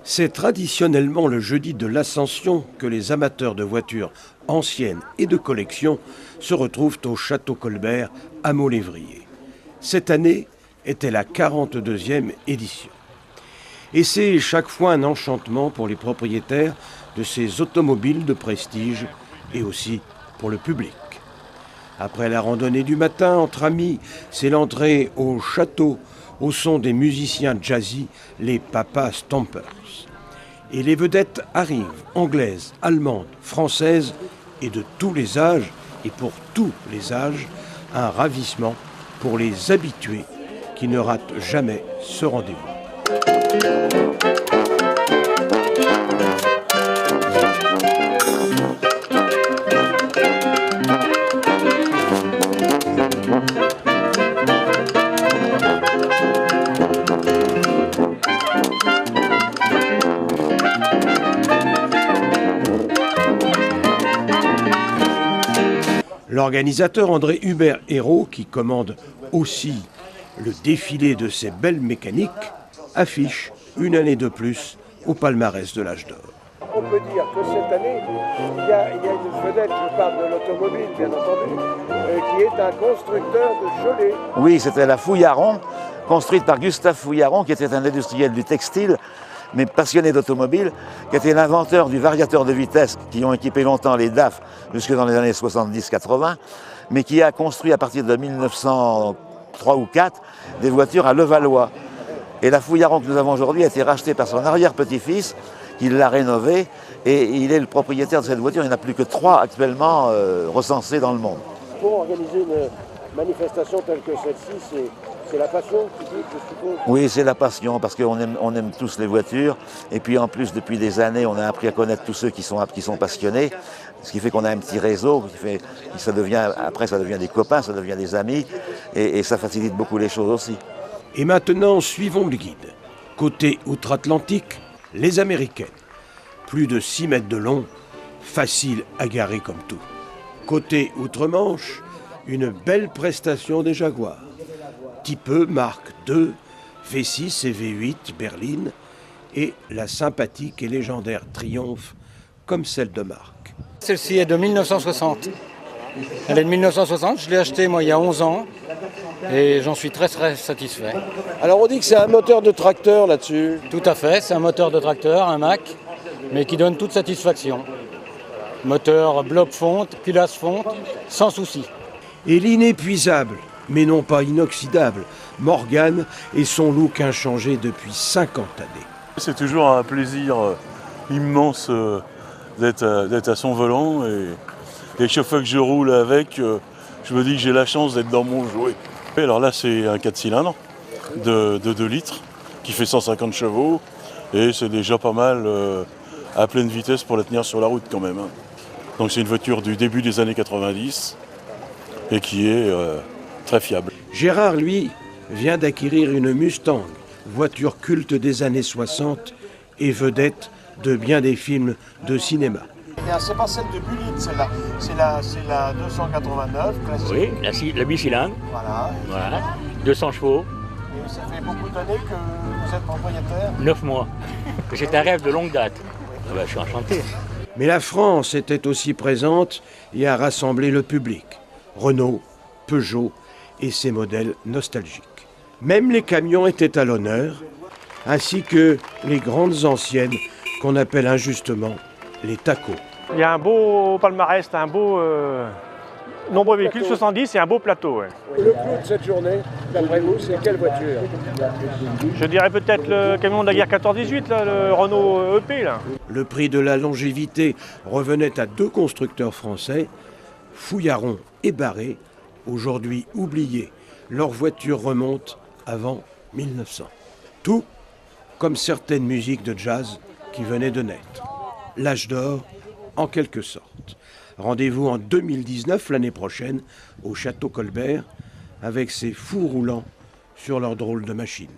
C'est traditionnellement le jeudi de l'Ascension que les amateurs de voitures anciennes et de collection se retrouvent au Château Colbert à Mont-Lévrier. Cette année était la 42e édition. Et c'est chaque fois un enchantement pour les propriétaires de ces automobiles de prestige et aussi pour le public. Après la randonnée du matin entre amis, c'est l'entrée au château au son des musiciens jazzy, les Papa Stompers. Et les vedettes arrivent, anglaises, allemandes, françaises et de tous les âges, et pour tous les âges, un ravissement pour les habitués qui ne ratent jamais ce rendez-vous. L'organisateur André Hubert Hérault, qui commande aussi le défilé de ces belles mécaniques, affiche une année de plus au palmarès de l'âge d'or. On peut dire que cette année, il y a une vedette, je parle de l'automobile bien entendu, qui est un constructeur de Cholet. Oui, c'était la Fouillaron, construite par Gustave Fouillaron, qui était un industriel du textile, mais passionné d'automobile, qui était l'inventeur du variateur de vitesse qui ont équipé longtemps les DAF jusque dans les années 70-80, mais qui a construit à partir de 1903 ou 4 des voitures à Levallois. Et la Fouillaron que nous avons aujourd'hui a été rachetée par son arrière-petit-fils, qui l'a rénovée, et il est le propriétaire de cette voiture. Il n'y en a plus que 3 actuellement recensées dans le monde. Pour organiser une manifestation telle que celle-ci, c'est la passion, je suppose. Oui, c'est la passion, parce qu'on aime tous les voitures. Et puis en plus, depuis des années, on a appris à connaître tous ceux qui sont passionnés. Ce qui fait qu'on a un petit réseau, après ça devient des copains, ça devient des amis. Et ça facilite beaucoup les choses aussi. Et maintenant, suivons le guide. Côté outre-Atlantique, les Américaines. Plus de 6 mètres de long, facile à garer comme tout. Côté outre-Manche, une belle prestation des Jaguars. Type E, Mark II, V6 et V8 berline, et la sympathique et légendaire Triumph, comme celle de Mark. Celle-ci est de 1960. Elle est de 1960, je l'ai achetée moi il y a 11 ans, et j'en suis très satisfait. Alors on dit que c'est un moteur de tracteur là-dessus. Tout à fait, c'est un moteur de tracteur, un Mac, mais qui donne toute satisfaction. Moteur bloc fonte, culasse fonte, sans souci. Et l'inépuisable, mais non pas inoxydable, Morgan et son look inchangé depuis 50 années. C'est toujours un plaisir immense d'être à son volant, et chaque fois que je roule avec, je me dis que j'ai la chance d'être dans mon jouet. Et alors là, c'est un 4 cylindres de 2 litres qui fait 150 chevaux, et c'est déjà pas mal à pleine vitesse pour la tenir sur la route quand même. Donc c'est une voiture du début des années 90 et qui est très fiable. Gérard, lui, vient d'acquérir une Mustang, voiture culte des années 60 et vedette de bien des films de cinéma. C'est pas celle de Bullitt, celle-là. C'est la 289, classique. Oui, la 8 cylindres. Voilà. 200 chevaux. Et ça fait beaucoup d'années que vous êtes propriétaire. 9 mois. C'est un rêve de longue date. Ah ben, je suis enchanté. Mais la France était aussi présente et a rassemblé le public. Renault, Peugeot et ses modèles nostalgiques. Même les camions étaient à l'honneur, ainsi que les grandes anciennes qu'on appelle injustement les tacos. Il y a un beau palmarès, un beau nombreux véhicules, 70 et un beau plateau. Ouais. Le clou de cette journée, d'après vous, c'est quelle voiture? Je dirais peut-être le camion de la guerre 14-18, là, le Renault EP. Là. Le prix de la longévité revenait à 2 constructeurs français, Fouillaron et Barré, aujourd'hui oubliés. Leurs voitures remontent avant 1900. Tout comme certaines musiques de jazz qui venaient de naître. L'âge d'or, en quelque sorte. Rendez-vous en 2019, l'année prochaine, au Château Colbert, avec ces fous roulants sur leur drôle de machine.